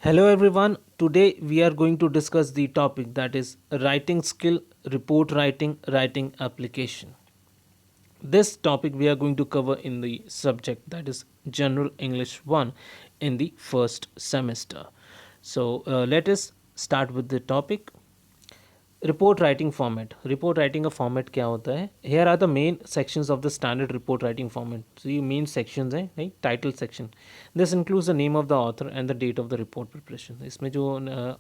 Hello everyone. Today we are going to discuss the topic that is writing skill, report writing, writing application. This topic we are going to cover in the subject that is General English 1 in the first semester. So let us start with the topic. Report writing format report writing का format क्या होता है here are the main sections of the standard report writing format तो ये main sections हैं नहीं title section this includes the name of the author and the date of the report preparation इसमें जो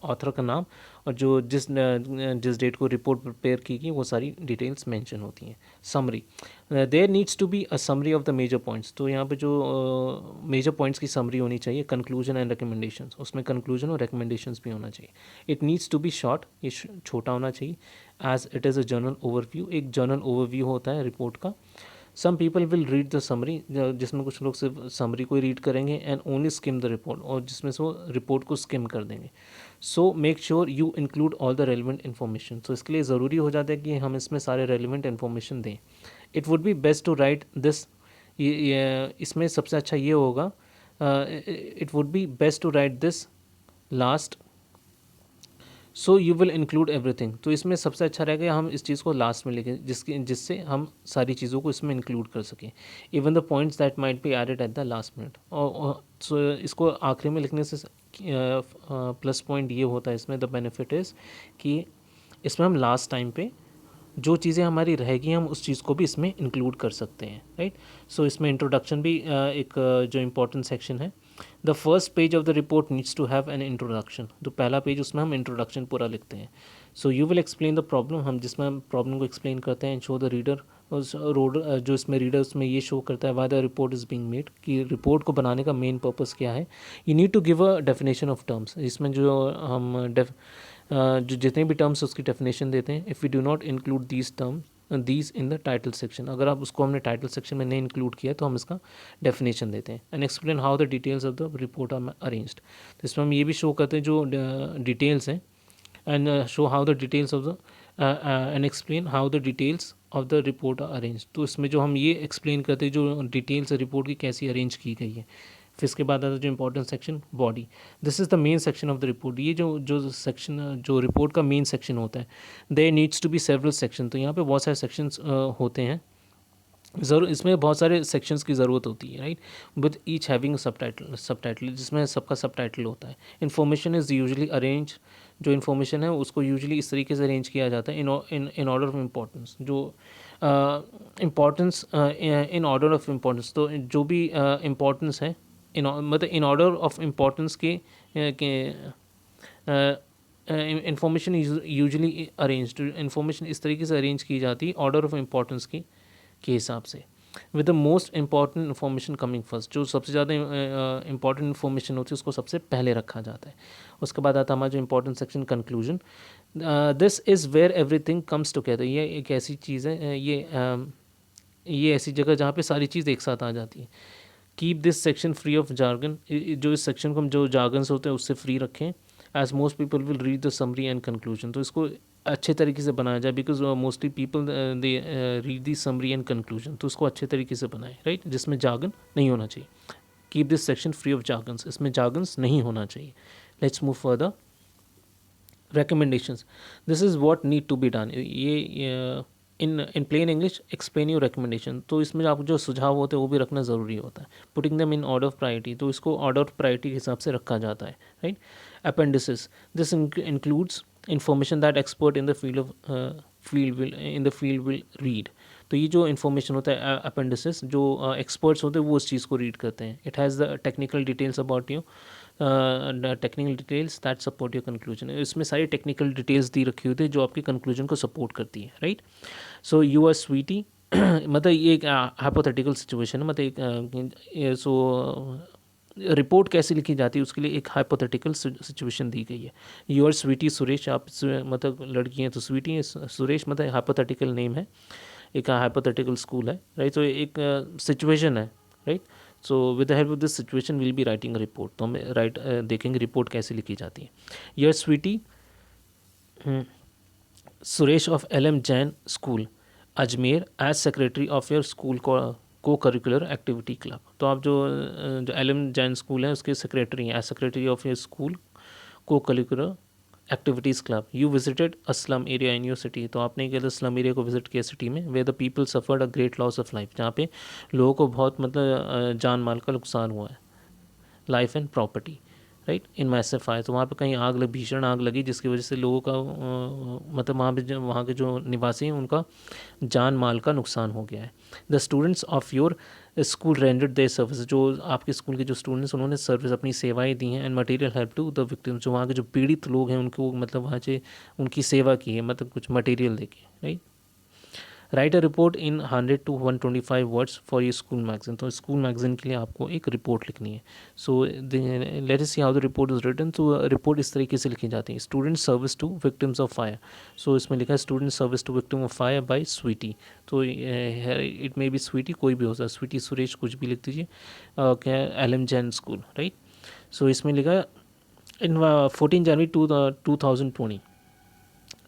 ऑथर का नाम और जो जिस डेट को रिपोर्ट प्रिपेयर की गई वो सारी डिटेल्स मेंशन होती हैं summary there needs to be a summary of the major points तो यहाँ पे जो मेजर पॉइंट्स की समरी होनी चाहिए कंक्लूजन एंड रिकमेंडेशन उसमें कंक्लूजन और रिकमेंडेशंस भी होना चाहिए it needs to be short ये छोटा होना चाहिए as it is a general overview एक जर्नल ओवरव्यू होता है रिपोर्ट का some people will read the summary जिसमें कुछ लोग सिर्फ समरी को ही रीड करेंगे and only skim the report और जिसमें से वो रिपोर्ट को स्किम कर देंगे so make sure you include all the relevant information तो इसके लिए ज़रूरी हो जाता है कि हम इसमें सारे रेलिवेंट इन्फॉर्मेशन दें it would be best to write this इसमें सबसे अच्छा ये होगा it would be best to write this last so you will include everything तो इसमें सबसे अच्छा रहेगा हम इस चीज़ को लास्ट में लिखें जिससे हम सारी चीज़ों को इसमें इंक्लूड कर सकें even the points that might be added at the last minute और सो इसको आखिरी में लिखने से प्लस पॉइंट ये होता है इसमें द बेनिफिट इज़ कि इसमें हम लास्ट टाइम पे जो चीज़ें हमारी रहेगी हम उस चीज़ को भी इसमें इंक्लूड कर सकते हैं राइट सो इसमें इंट्रोडक्शन भी एक जो इम्पोर्टेंट सेक्शन है the first page of the report needs to have an introduction तो पहला पेज उसमें हम इंट्रोडक्शन पूरा लिखते हैं so you will explain the problem हम जिसमें हम प्रॉब्लम को एक्सप्लेन करते हैं शो द रीडर जो इसमें रीडर उसमें ये शो करता है why the report is being made कि रिपोर्ट को बनाने का मेन पर्पस क्या है you need to give a definition of terms इसमें जो हम जो जितने भी टर्म्स उसकी डेफिनेशन देते हैं if we do not include these terms these in the title section अगर आप उसको हमने टाइटल सेक्शन में नहीं इंक्लूड किया तो हम इसका डेफिनेशन देते हैं and explain how the details of the report are arranged तो इसमें हम ये भी शो करते हैं जो डिटेल्स हैं and show how the details of the and explain how the details of the report are arrange तो इसमें जो हम ये एक्सप्लेन करते हैं जो डिटेल्स रिपोर्ट की कैसी अरेंज की गई है फिर इसके बाद आता है जो important section body this is the main section of the report ये जो सेक्शन जो रिपोर्ट का मेन सेक्शन होता है there needs to be several section तो यहाँ पे बहुत सारे सेक्शंस होते हैं ज़रूर इसमें बहुत सारे सेक्शंस की ज़रूरत होती है राइट विद ईच हैविंग सब टाइटल जिसमें सबका सब टाइटल होता है इन्फॉर्मेशन इज़ यूजली अरेंज जो इन्फॉर्मेशन है उसको यूजली इस तरीके से अरेंज किया जाता है इन ऑर्डर ऑफ इम्पोर्टेंस जो importance in order of importance तो जो भी इम्पोर्टेंस है मतलब इन ऑर्डर ऑफ इम्पोर्टेंस के इंफॉर्मेशन यूजली अरेंज इंफॉर्मेशन इस तरीके से अरेंज की जाती है ऑर्डर ऑफ इम्पोर्टेंस की के हिसाब से with the most important information coming first जो सबसे ज़्यादा इंपॉर्टेंट इन्फॉर्मेशन होती है उसको सबसे पहले रखा जाता है उसके बाद आता है हमारा जो important section conclusion this is where everything comes together ये एक ऐसी चीज़ है ये ऐसी जगह जहाँ पे सारी चीज़ एक साथ आ जाती है keep this section free of jargon जो इस सेक्शन को हम जो जार्गन्स होते हैं उससे फ्री रखें as most people will read the summary and conclusion तो इसको अच्छे तरीके से बनाया जाए because mostly people they read the summary and conclusion तो उसको अच्छे तरीके से बनाए राइट जिसमें जार्गन नहीं होना चाहिए keep this section free of jargons इसमें जार्गन्स नहीं होना चाहिए let's move further recommendations this is what need to be done ये in plain English explain your recommendation तो इसमें आप जो सुझाव होते हैं वो भी रखना ज़रूरी होता है पुटिंग दम इन ऑर्डर ऑफ प्रायोरिटी तो इसको ऑर्डर ऑफ प्रायोरिटी के हिसाब से रखा जाता है right appendices this includes information that expert in the field will read तो ये जो इन्फॉर्मेशन होता है अपेंडिसेस जो एक्सपर्ट्स होते हैं वो उस चीज़ को रीड करते हैं it has the technical details about you technical details that support your conclusion इसमें सारी टेक्निकल डिटेल्स दी रखी होती है जो आपके कंक्लूजन को सपोर्ट करती है right so you are Sweety मतलब ये एक हाइपोथेटिकल सिचुएशन है मतलब एक सो रिपोर्ट कैसे लिखी जाती है उसके लिए एक हाइपोथेटिकल सिचुएशन दी गई है योर स्वीटी सुरेश आप मतलब लड़की हैं तो स्वीटी है सुरेश मतलब हाइपोथेटिकल नेम है एक हाइपोथेटिकल स्कूल है राइट तो एक सिचुएशन है right so with the help of this situation will be writing report तो हम देखेंगे रिपोर्ट कैसे लिखी जाती है your Sweety Suresh of L Jain school Ajmer as secretary of your school co-curricular activity club तो आप जो एल जैन स्कूल है उसके सेक्रेटरी हैं as secretary of your school co-curricular activities club. You visited a slum area in your city. तो आपने क्या slum area को विजिट किया सिटी में, where the people suffered a great loss of life, जहाँ पे लोगों को बहुत मतलब जान माल का नुकसान हुआ है, life and property, right, in massive fire. तो वहाँ पे कहीं आग लग, भीषण आग लगी, जिसकी वजह से लोगों का मतलब वहाँ के जो निवासी हैं उनका जान माल का नुकसान हो गया है. The students of your school rendered their service. जो आपके स्कूल के जो स्टूडेंट्स उन्होंने सर्विस अपनी सेवाएं दी हैं. And material help to the victims. जो वहाँ के जो पीड़ित लोग हैं उनको मतलब वहाँ से उनकी सेवा की है, मतलब कुछ मटेरियल देके, right. Write a report in 100 to 125 words for your school magazine. तो स्कूल मैगजीन के लिए आपको एक रिपोर्ट लिखनी है. So let us see how the report is written. तो रिपोर्ट इस तरीके से लिखी जाती है. Student service to victims of fire. So इसमें लिखा है student service to victim of fire by Sweety. तो इट मे बी स्वीटी, कोई भी हो सकता है, स्वीटी, सुरेश, कुछ भी लिख दीजिए. क्या L M. Jain school, right. So इसमें लिखा है इन 14 जनवरी 2020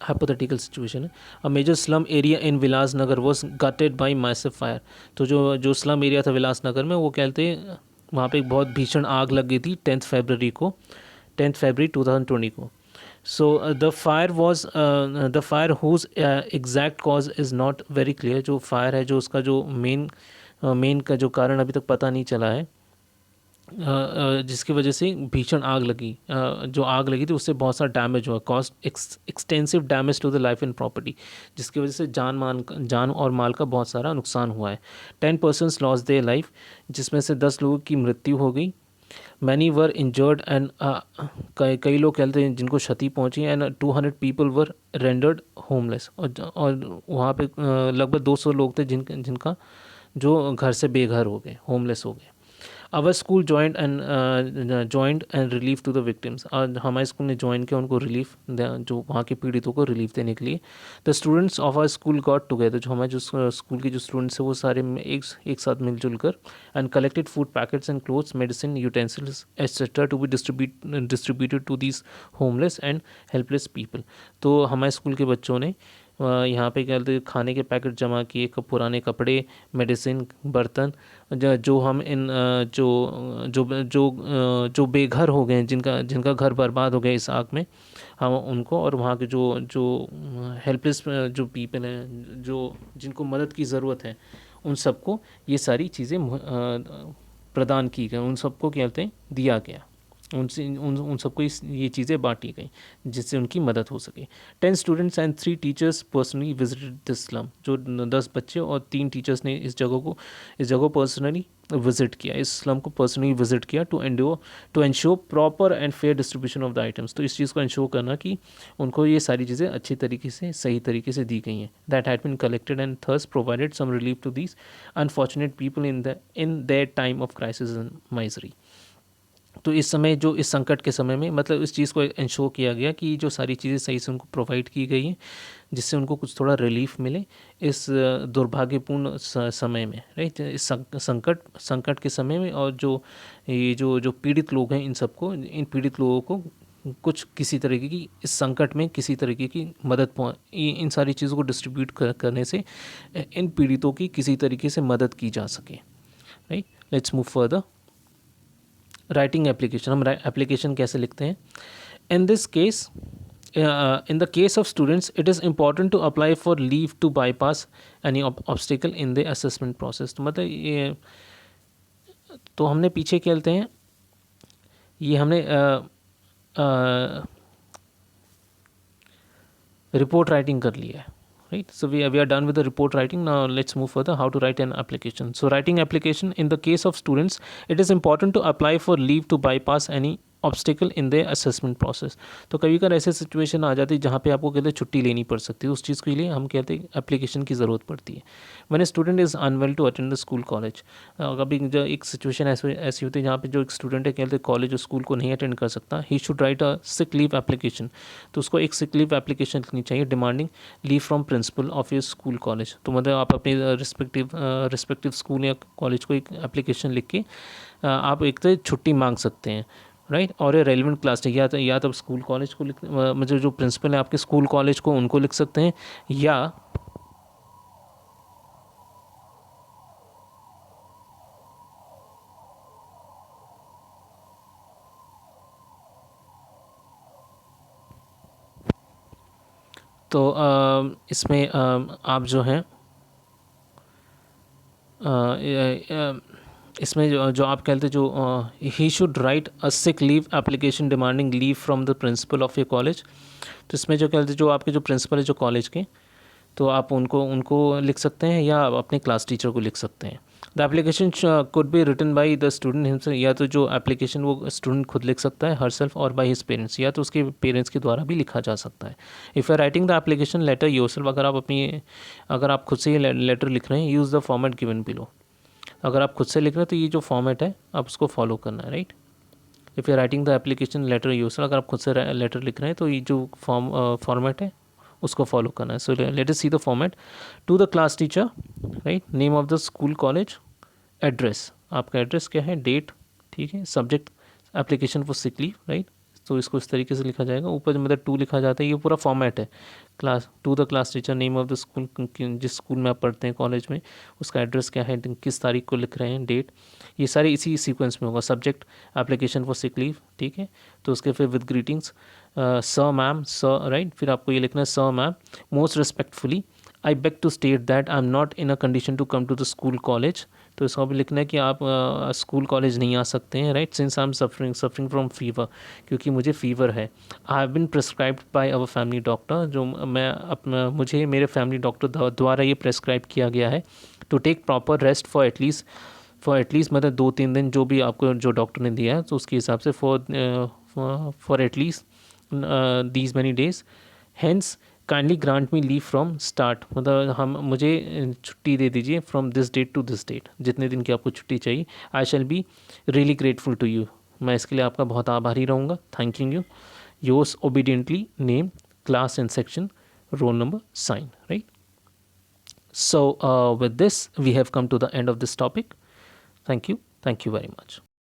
hypothetical situation है. A major slum area in Vilasnagar was gutted by massive fire. तो जो स्लम एरिया था विलासनगर में, वो कहते हैं वहाँ पे एक बहुत भीषण आग लग गई थी 10 फरवरी को, 10 फरवरी 2020 को. So the fire whose exact cause is not very clear. जो फायर है, जो उसका जो मेन का जो कारण अभी तक पता नहीं चला है, जिसकी वजह से भीषण आग लगी. जो आग लगी थी उससे बहुत सारा डैमेज हुआ, cost extensive damage to the life and property, जिसकी वजह से जान और माल का बहुत सारा नुकसान हुआ है. 10 पर्सनस लॉस देयर लाइफ, जिसमें से 10 लोगों की मृत्यु हो गई. मैनी वर इंजर्ड एंड कई लोग कहते हैं जिनको क्षति पहुंची. And 200 people were rendered homeless. और वहाँ पे लगभग 200 लोग थे जिनका जो घर से बेघर हो गए, होमलेस हो गए. Our school joint and relief to the victims. और हमारे स्कूल ने ज्वाइन किया उनको रिलीफ, जो वहाँ के पीड़ितों को रिलीफ देने के लिए. The students of our school got together. जो हमारे जो स्कूल के जो स्टूडेंट्स हैं वो सारे एक साथ मिलजुल कर and collected food packets and clothes, medicine, utensils etcetera to be distributed to these homeless and helpless people. तो हमारे स्कूल के बच्चों ने यहाँ पे क्या कहते खाने के पैकेट जमा किए, पुराने कपड़े, मेडिसिन, बर्तन, जो हम इन जो जो जो जो बेघर हो गए, जिनका घर बर्बाद हो गया इस आग में, हम उनको और वहाँ के जो जो हेल्पलेस जो पीपल हैं, जो जिनको मदद की ज़रूरत है, उन सबको ये सारी चीज़ें प्रदान की गई. उन सबको क्या कहते हैं दिया गया. उन सबको ये चीज़ें बांटी गई जिससे उनकी मदद हो सके. 10 students and 3 teachers personally visited this slum. जो 10 बच्चे और 3 टीचर्स ने इस जगह को पर्सनली विजिट किया, इस स्लम को पर्सनली विजिट किया to ensure proper and fair distribution of the items. तो इस चीज़ को एंश्योर करना कि उनको ये सारी चीज़ें अच्छी तरीके से, सही तरीके से दी गई हैं. That had been collected and thus provided some relief to these unfortunate people in their time of crisis and misery. तो इस समय, जो इस संकट के समय में, मतलब इस चीज़ को इंश्योर किया गया कि जो सारी चीज़ें सही से उनको प्रोवाइड की गई हैं, जिससे उनको कुछ थोड़ा रिलीफ मिले इस दुर्भाग्यपूर्ण समय में, राइट. इस संकट के समय में. और जो पीड़ित लोग हैं, इन पीड़ित लोगों को कुछ किसी तरीके की इस संकट में किसी तरीके की मदद इन सारी चीज़ों को डिस्ट्रीब्यूट करने से इन पीड़ितों की किसी तरीके से मदद की जा सके, right. Let's move further. Writing application. हम एप्लीकेशन कैसे लिखते हैं? In this case, in the case of students, it is important to apply for leave to bypass any obstacle in the assessment process. तो मतलब ये, तो हमने पीछे क्या लेते हैं, ये हमने रिपोर्ट राइटिंग कर लिया है, right. So we are done with the report writing. Now let's move further, how to write an application. So writing application, in the case of students, it is important to apply for leave to bypass any obstacle in the assessment process. तो कभी कभी ऐसे situation आ जाती है जहाँ पे आपको कहते हैं छुट्टी लेनी पड़ सकती है. उस चीज़ के लिए हम कहते हैं एप्लीकेशन की ज़रूरत पड़ती है. When a student is unwell to attend the school college. कभी जो एक सिचुएशन ऐसी होती है जहाँ पे जो एक स्टूडेंट है कहते हैं कॉलेज और स्कूल को नहीं अटेंड कर सकता, he should write a sick leave application. तो उसको एक सिक लीव एप्लीकेशन लिखनी चाहिए demanding leave from principle of your school college. तो मतलब आप अपने रिस्पेक्टिव स्कूल या कॉलेज को एक एप्लीकेशन लिख के आप एक तो छुट्टी मांग सकते हैं, राइट. और ये रेलिवेंट क्लास है, या तो स्कूल कॉलेज को मतलब जो प्रिंसिपल है आपके स्कूल कॉलेज को, उनको लिख सकते हैं, या तो इसमें आप जो हैं इसमें जो आप कहते जो he should write a sick leave application demanding leave from the principle of your college. तो इसमें जो कहते जो आपके जो प्रिंसिपल है जो कॉलेज के, तो आप उनको उनको लिख सकते हैं या अपने क्लास टीचर को लिख सकते हैं। The application could be written by the student himself, या तो जो एप्लीकेशन वो स्टूडेंट खुद लिख सकता है हर सेल्फ, और बाई हिज पेरेंट्स, या तो उसके पेरेंट्स के द्वारा भी लिखा जा सकता है। If you are writing the application letter yourself, अगर आप खुद से ये लेटर लिख रहे हैं, use the format given below. अगर आप खुद से लिख रहे हैं तो ये जो फॉर्मेट है आप उसको फॉलो करना है, right. If you are writing the application letter yourself, अगर आप खुद से लेटर लिख रहे हैं तो ये जो फॉर्मेट है उसको फॉलो करना है। So let us see the format. To the class teacher, right, name of the school college, address, आपका एड्रेस क्या है, डेट, ठीक है, subject application for sick leave, right. तो इसको इस तरीके से लिखा जाएगा, ऊपर मतलब टू लिखा जाता है, ये पूरा फॉर्मेट है। Class to the class teacher, name of the school, जिस स्कूल में आप पढ़ते हैं कॉलेज में उसका एड्रेस क्या है, किस तारीख को लिख रहे हैं, डेट, ये सारे इसी सीक्वेंस में होगा। Subject application for sick leave, ठीक है। तो उसके फिर with greetings, sir ma'am, sir, right. फिर आपको ये लिखना है, sir ma'am, most respectfully I beg to state that I am not in a condition to come to the school college. तो इसका भी लिखना है कि आप स्कूल कॉलेज नहीं आ सकते हैं, right, since I am suffering from fever, क्योंकि मुझे फीवर है। I have been prescribed by our family doctor, जो मुझे मेरे फैमिली डॉक्टर द्वारा ये प्रेस्क्राइब किया गया है, to take proper rest for at least मतलब 2-3 दिन जो भी आपको जो डॉक्टर ने दिया है, तो उसके हिसाब से for at least these many days, hence kindly grant me leave from start, मतलब मुझे छुट्टी दे दीजिए from this date to this date, जितने दिन की आपको छुट्टी चाहिए। I shall be really grateful to you, मैं इसके लिए आपका बहुत आभारी रहूँगा, thanking you. Yours obediently, name, class and section, roll number, sign, right. So with this we have come to the end of this topic. Thank you very much.